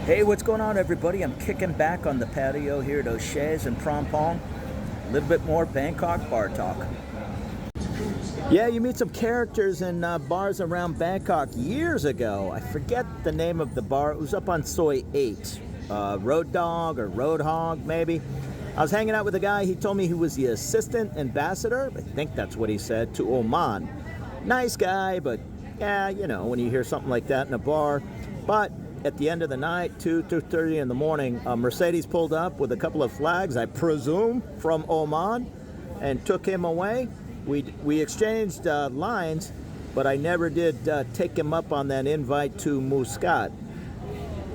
Hey, what's going on, everybody? I'm kicking back on the patio here at O'Shea's in Phrom Phong. A little bit more Bangkok bar talk. Yeah, you meet some characters in bars around Bangkok years ago. I forget the name of the bar. It was up on Soi 8. Roadhog or Roadhog, maybe. I was hanging out with a guy. He told me he was the assistant ambassador. I think that's what he said, to Oman. Nice guy, but yeah, you know, when you hear something like that in a bar. But at the end of the night, 2:30 in the morning, a Mercedes pulled up with a couple of flags, I presume, from Oman, and took him away. We exchanged lines, but I never did take him up on that invite to Muscat.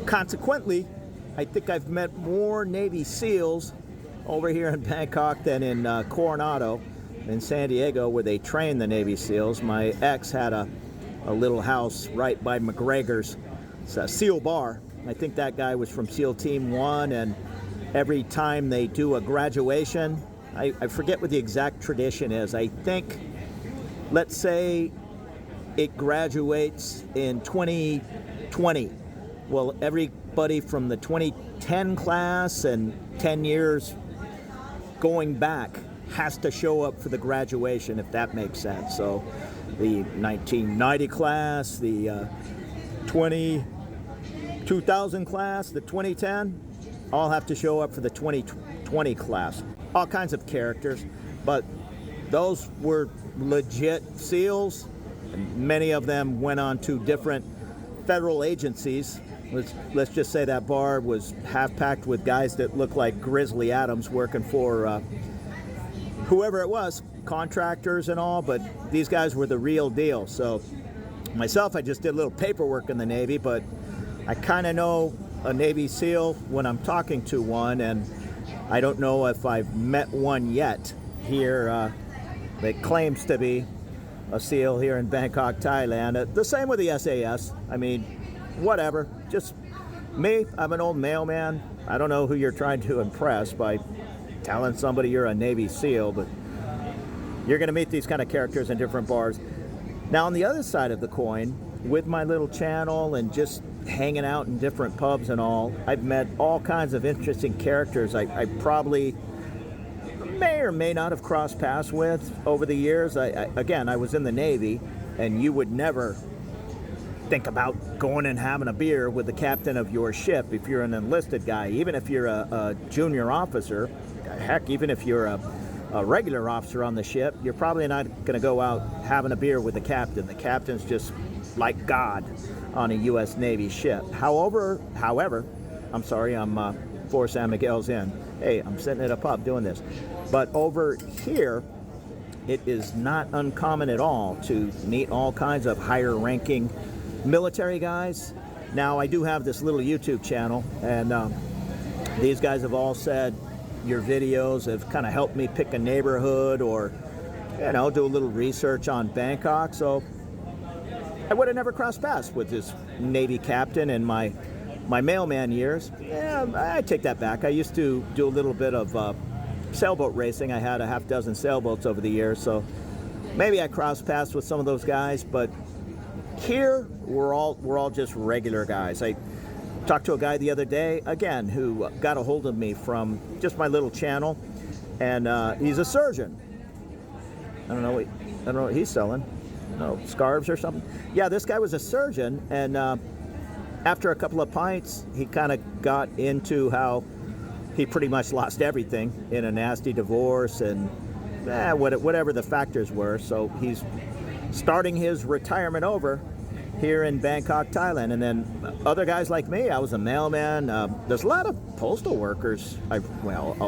Consequently, I think I've met more Navy SEALs over here in Bangkok than in Coronado, in San Diego, where they train the Navy SEALs. My ex had a little house right by McGregor's. It's a SEAL bar. I think that guy was from SEAL Team 1, and every time they do a graduation, I forget what the exact tradition is. I think, let's say it graduates in 2020. Well, everybody from the 2010 class and 10 years going back has to show up for the graduation, if that makes sense. So the 1990 class, the 2000 class, the 2010, all have to show up for the 2020 class. All kinds of characters, but those were legit SEALs. And many of them went on to different federal agencies. Let's just say that bar was half packed with guys that looked like Grizzly Adams working for whoever it was, contractors and all, but these guys were the real deal. So myself, I just did a little paperwork in the Navy, but I kind of know a Navy SEAL when I'm talking to one, and I don't know if I've met one yet here that claims to be a SEAL here in Bangkok, Thailand. The same with the SAS. I mean, whatever. Just me, I'm an old mailman. I don't know who you're trying to impress by telling somebody you're a Navy SEAL, but you're going to meet these kind of characters in different bars. Now, on the other side of the coin, with my little channel and just hanging out in different pubs and all, I've met all kinds of interesting characters I probably may or may not have crossed paths with over the years. Again, I was in the Navy, and you would never think about going and having a beer with the captain of your ship if you're an enlisted guy, even if you're a junior officer. Heck, even if you're a regular officer on the ship, you're probably not going to go out having a beer with the captain. The captain's just like God on a U.S. Navy ship. However, I'm sorry, I'm 4 San Miguel's in. Hey, I'm sitting at a pub doing this. But over here, it is not uncommon at all to meet all kinds of higher ranking military guys. Now, I do have this little YouTube channel, and these guys have all said your videos have kind of helped me pick a neighborhood or, you know, do a little research on Bangkok. So I would have never crossed paths with this Navy captain in my mailman years. Yeah, I take that back. I used to do a little bit of sailboat racing. I had a half dozen sailboats over the years, so maybe I crossed paths with some of those guys. But here, we're all just regular guys. I talked to a guy the other day, again, who got a hold of me from just my little channel, and he's a surgeon. I don't know what he's selling. No, scarves or something. Yeah, this guy was a surgeon, and after a couple of pints, he kind of got into how he pretty much lost everything in a nasty divorce and whatever the factors were. So he's starting his retirement over here in Bangkok, Thailand. And then other guys like me, I was a mailman. There's a lot of postal workers. A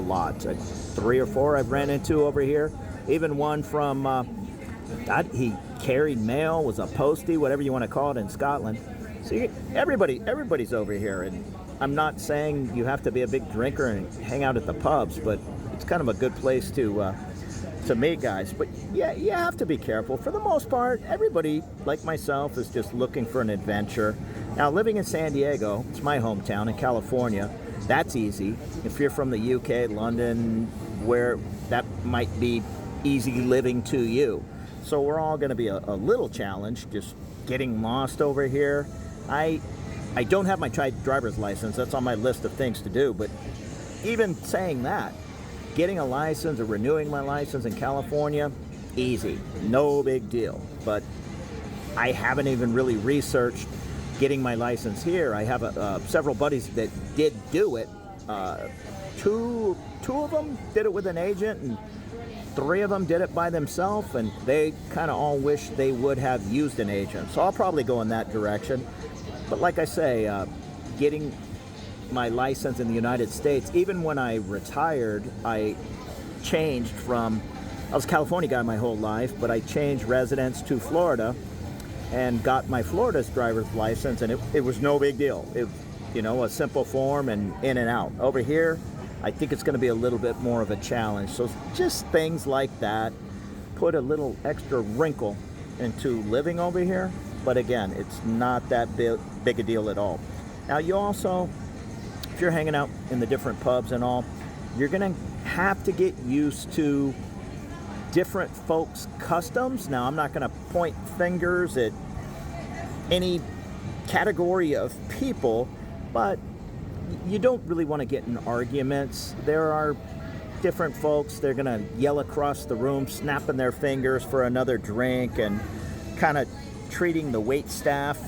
lot. 3 or 4 I've ran into over here. Even one from, he carried mail, was a postie, whatever you want to call it, in Scotland. So everybody's over here. And I'm not saying you have to be a big drinker and hang out at the pubs, but it's kind of a good place to meet guys. But yeah, you have to be careful. For the most part, everybody, like myself, is just looking for an adventure. Now, living in San Diego, it's my hometown in California, that's easy. If you're from the UK, London, where that might be easy living to you. So we're all going to be a little challenged just getting lost over here. I I don't have my driver's license. That's on my list of things to do. But even saying that, getting a license or renewing my license in California, easy, no big deal. But I haven't even really researched getting my license here. I have several buddies that did do it. Two of them did it with an agent, and 3 of them did it by themselves, and they kind of all wish they would have used an agent. So I'll probably go in that direction. But like I say, getting my license in the United States, even when I retired, I changed from, I was a California guy my whole life, but I changed residence to Florida and got my Florida's driver's license, and it was no big deal. It, a simple form and in and out. Over here, I think it's going to be a little bit more of a challenge. So just things like that put a little extra wrinkle into living over here. But again, it's not that big a deal at all. Now, you also, if you're hanging out in the different pubs and all, you're going to have to get used to different folks' customs. Now, I'm not going to point fingers at any category of people, but you don't really want to get in arguments. There are different folks, they're going to yell across the room, snapping their fingers for another drink and kind of treating the wait staff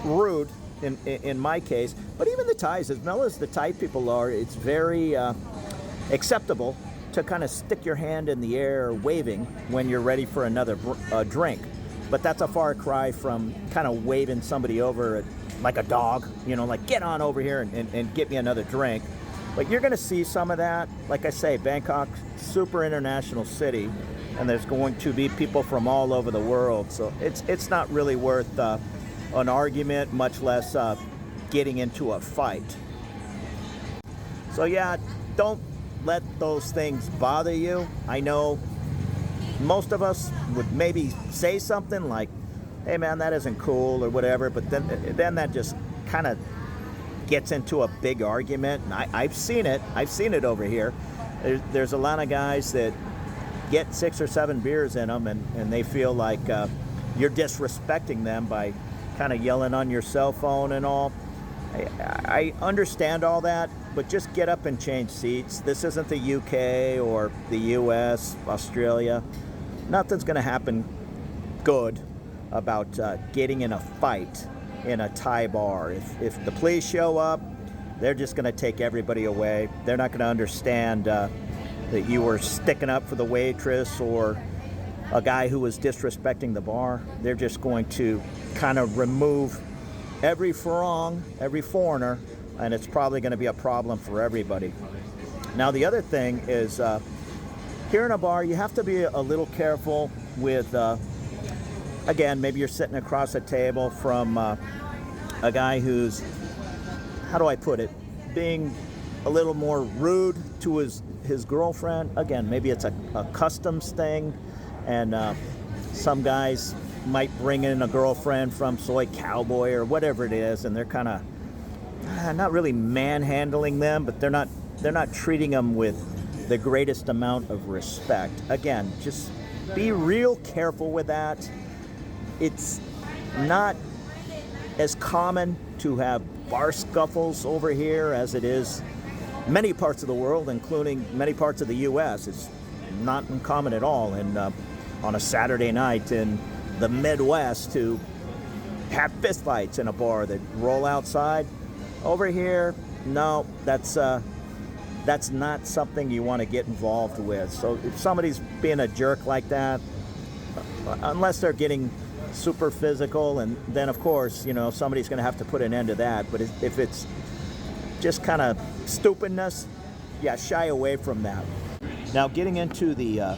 rude in my case. But even the Thais, as well as the Thai people are, it's very acceptable to kind of stick your hand in the air waving when you're ready for another drink. But that's a far cry from kind of waving somebody over like a dog, like get on over here and get me another drink. But you're going to see some of that. Like I say, Bangkok, super international city, and there's going to be people from all over the world. So it's not really worth an argument, much less getting into a fight. So yeah, don't let those things bother you. I know most of us would maybe say something like, hey man, that isn't cool or whatever, but then that just kind of gets into a big argument. And I've seen it over here. There's a lot of guys that get 6 or 7 beers in them, and they feel like you're disrespecting them by kind of yelling on your cell phone and all. I understand all that, but just get up and change seats. This isn't the UK or the US, Australia. Nothing's going to happen good about getting in a fight in a Thai bar. If the police show up, they're just going to take everybody away. They're not going to understand that you were sticking up for the waitress or a guy who was disrespecting the bar. They're just going to kind of remove every farang, every foreigner, and it's probably going to be a problem for everybody. Now, the other thing is, here in a bar, you have to be a little careful with, again, maybe you're sitting across a table from a guy who's, how do I put it, being a little more rude to his girlfriend. Again, maybe it's a customs thing, and some guys might bring in a girlfriend from Soy Cowboy or whatever it is, and they're kind of not really manhandling them, but they're not treating them with the greatest amount of respect. Again, just be real careful with that. It's not as common to have bar scuffles over here as it is many parts of the world, including many parts of the U.S. It's not uncommon at all, and on a Saturday night in the Midwest to have fistfights in a bar that roll outside. Over here, no, that's not something you want to get involved with. So if somebody's being a jerk like that, unless they're getting super physical, and then of course, somebody's going to have to put an end to that. But if it's just kind of stupidness, yeah, shy away from that. Now, getting into the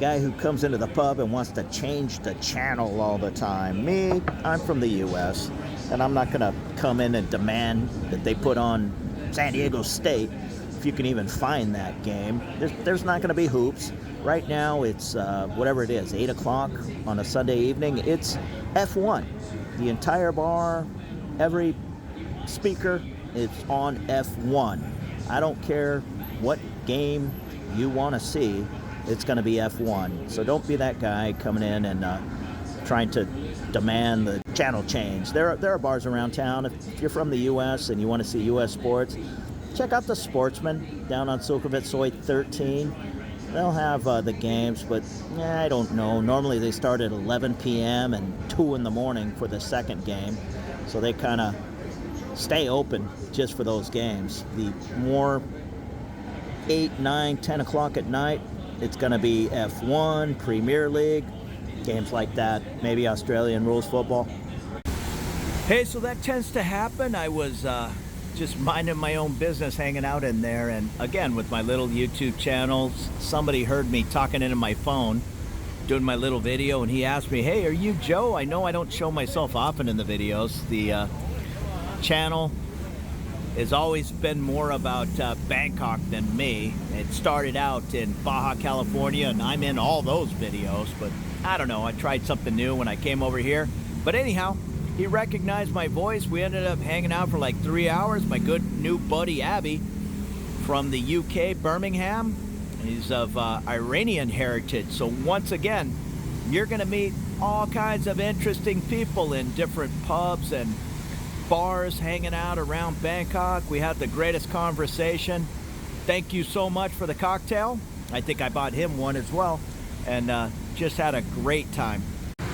guy who comes into the pub and wants to change the channel all the time. Me, I'm from the U.S., and I'm not going to come in and demand that they put on San Diego State, if you can even find that game. There's not going to be hoops. Right now, it's whatever it is, 8 o'clock on a Sunday evening. It's F1. The entire bar, every speaker is on F1. I don't care what game you want to see, it's going to be F1. So don't be that guy coming in and trying to demand the channel change. There are bars around town. If you're from the U.S. and you want to see U.S. sports, check out the Sportsman down on Sukhumvit Soy 13. They'll have the games, but I don't know. Normally they start at 11 p.m. and 2 in the morning for the second game. So they kind of stay open just for those games. The more 8, 9, 10 o'clock at night, it's going to be F1, Premier League, games like that, maybe Australian rules football. Hey, so that tends to happen. I was just minding my own business, hanging out in there, and again, with my little YouTube channel, somebody heard me talking into my phone, doing my little video, and he asked me, hey, are you Joe? I know I don't show myself often in the videos. The channel has always been more about Bangkok than me. It started out in Baja California, and I'm in all those videos, but I don't know, I tried something new when I came over here. But anyhow, he recognized my voice. We ended up hanging out for like 3 hours. My good new buddy Abby from the UK, Birmingham. He's of Iranian heritage. So once again, you're gonna meet all kinds of interesting people in different pubs and bars hanging out around Bangkok. We had the greatest conversation. Thank you so much for the cocktail. I think I bought him one as well, and just had a great time.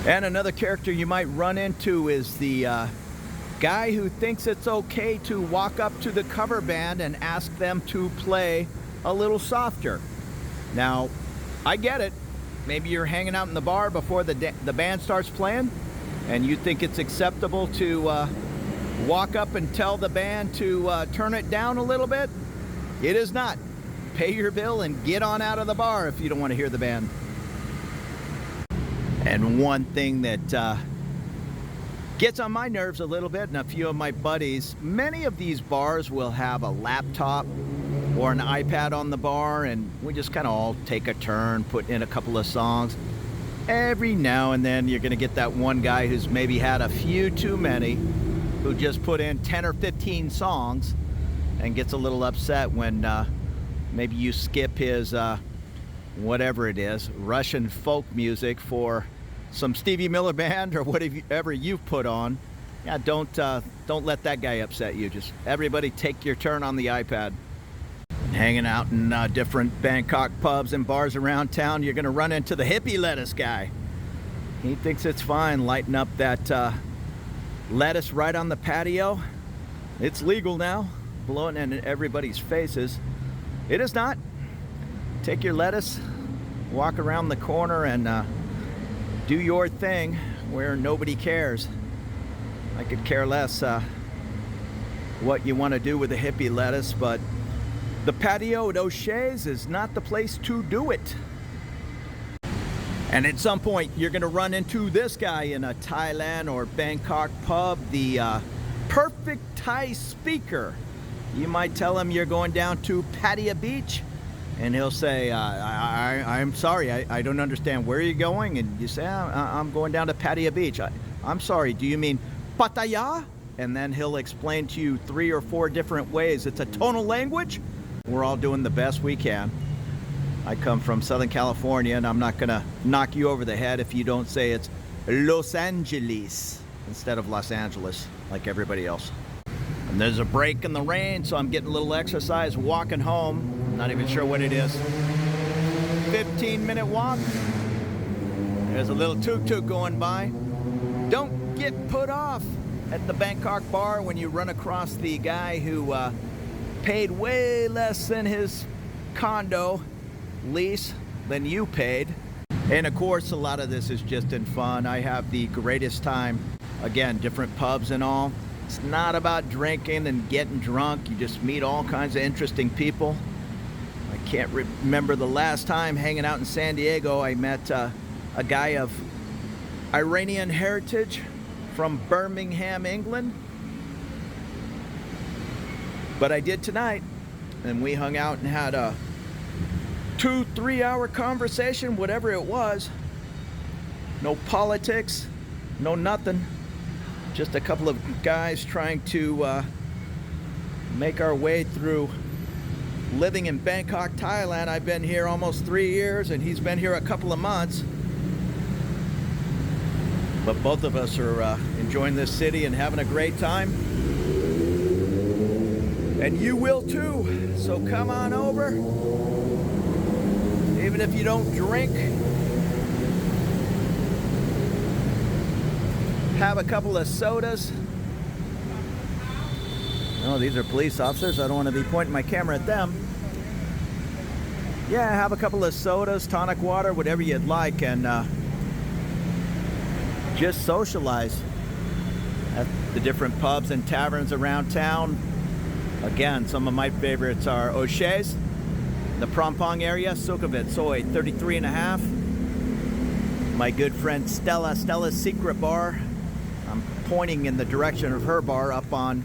And another character you might run into is the guy who thinks it's okay to walk up to the cover band and ask them to play a little softer. Now, I get it. Maybe you're hanging out in the bar before the band starts playing, and you think it's acceptable to walk up and tell the band to turn it down a little bit. It is not. Pay your bill and get on out of the bar if you don't want to hear the band. And one thing that gets on my nerves a little bit, and a few of my buddies, many of these bars will have a laptop or an iPad on the bar, and we just kind of all take a turn, put in a couple of songs. Every now and then you're going to get that one guy who's maybe had a few too many, who just put in 10 or 15 songs and gets a little upset when maybe you skip his whatever it is, Russian folk music for some Stevie Miller Band or whatever you've put on. Yeah, don't let that guy upset you. Just everybody take your turn on the iPad. Hanging out in different Bangkok pubs and bars around town, you're gonna run into the Hippie Lettuce guy. He thinks it's fine lighting up that lettuce right on the patio. It's legal now, blowing in everybody's faces. It is not. Take your lettuce, walk around the corner, and do your thing where nobody cares. I could care less what you want to do with the Hippie Lettuce, but the patio at O'Shea's is not the place to do it. And at some point, you're going to run into this guy in a Thailand or Bangkok pub, the perfect Thai speaker. You might tell him you're going down to Pattaya Beach, and he'll say, I'm sorry, I don't understand. Where are you going? And you say, I'm going down to Pattaya Beach. I'm sorry, do you mean Pattaya? And then he'll explain to you 3 or 4 different ways. It's a tonal language. We're all doing the best we can. I come from Southern California, and I'm not gonna knock you over the head if you don't say it's Los Angeles instead of Los Angeles like everybody else. And there's a break in the rain, so I'm getting a little exercise walking home. Not even sure what it is. 15-minute walk. There's a little tuk-tuk going by. Don't get put off at the Bangkok bar when you run across the guy who paid way less than his condo lease than you paid. And of course, a lot of this is just in fun. I have the greatest time. Again, different pubs and all. It's not about drinking and getting drunk. You just meet all kinds of interesting people. I can't remember the last time hanging out in San Diego, I met a guy of Iranian heritage from Birmingham, England. But I did tonight, and we hung out and had a 2-3 hour conversation, whatever it was. No politics, no nothing. Just a couple of guys trying to make our way through living in Bangkok, Thailand. I've been here almost 3 years, and he's been here a couple of months. But both of us are enjoying this city and having a great time. And you will too. So come on over. Even if you don't drink, have a couple of sodas. Oh, these are police officers. I don't want to be pointing my camera at them. Yeah, have a couple of sodas, tonic water, whatever you'd like, and just socialize at the different pubs and taverns around town. Again, some of my favorites are O'Shea's, the Prompong area, Sukhumvit, Soy 33.5. My good friend Stella's Secret Bar. I'm pointing in the direction of her bar up on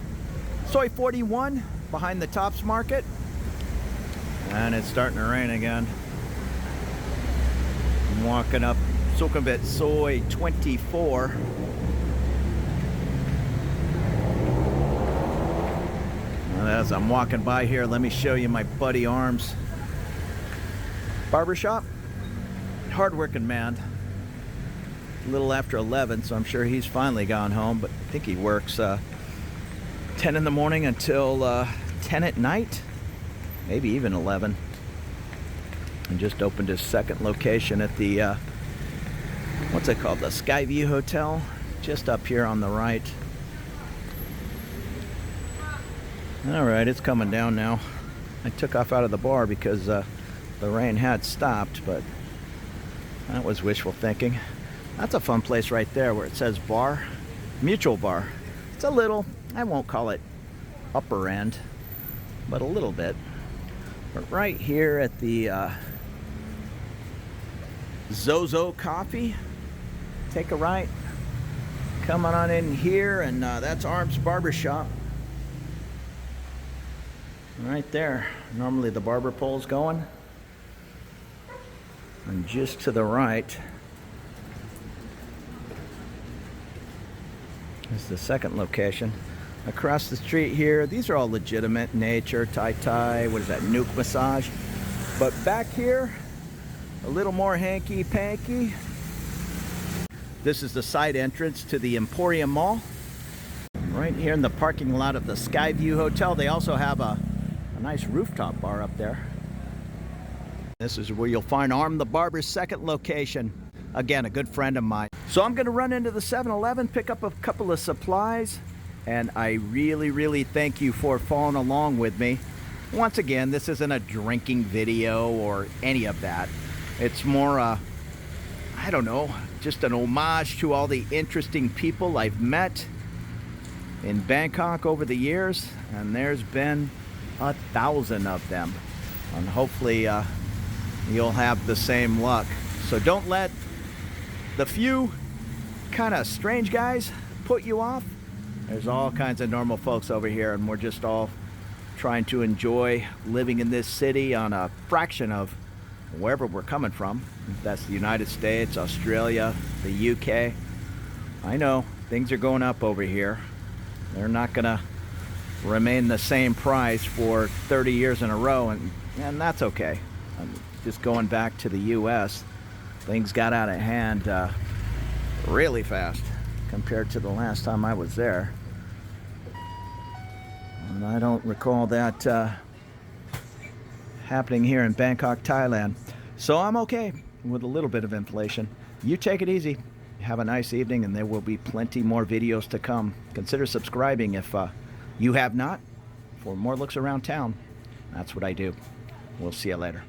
Soy 41 behind the Tops Market. And it's starting to rain again. I'm walking up Sukhumvit, Soy 24. As I'm walking by here, let me show you my buddy Arm's barbershop. Hard-working man. A little after 11, so I'm sure he's finally gone home, but I think he works 10 in the morning until 10 at night, maybe even 11. And just opened his second location at the what's it called, the Skyview Hotel, just up here on the right. All right, it's coming down now. I took off out of the bar because the rain had stopped, but that was wishful thinking. That's a fun place right there where it says bar, Mutual Bar. It's a little, I won't call it upper end, but a little bit. But right here at the Zozo Coffee, take a right, come on in here, and that's Arm's Barbershop. Right there. Normally the barber pole's going. And just to the right is the second location. Across the street here, these are all legitimate nature, Tai, what is that, Nuke Massage. But back here, a little more hanky-panky. This is the side entrance to the Emporium Mall. Right here in the parking lot of the Skyview Hotel. They also have a nice rooftop bar up there. This is where you'll find Arm the Barber's second location. Again, a good friend of mine. So I'm gonna run into the 7-Eleven, pick up a couple of supplies, and I really thank you for following along with me. Once again, this isn't a drinking video or any of that. It's more, I don't know, just an homage to all the interesting people I've met in Bangkok over the years, and there's been 1,000 of them, and hopefully you'll have the same luck. So don't let the few kind of strange guys put you off. There's all kinds of normal folks over here, and we're just all trying to enjoy living in this city on a fraction of wherever we're coming from. If that's the United States, Australia, the UK. I know things are going up over here. They're not gonna remain the same price for 30 years in a row, and that's okay. Just going back to the US, things got out of hand really fast compared to the last time I was there. And I don't recall that happening here in Bangkok, Thailand. So I'm okay with a little bit of inflation. You take it easy. Have a nice evening, and there will be plenty more videos to come. Consider subscribing if you have not, for more looks around town. That's what I do. We'll see you later.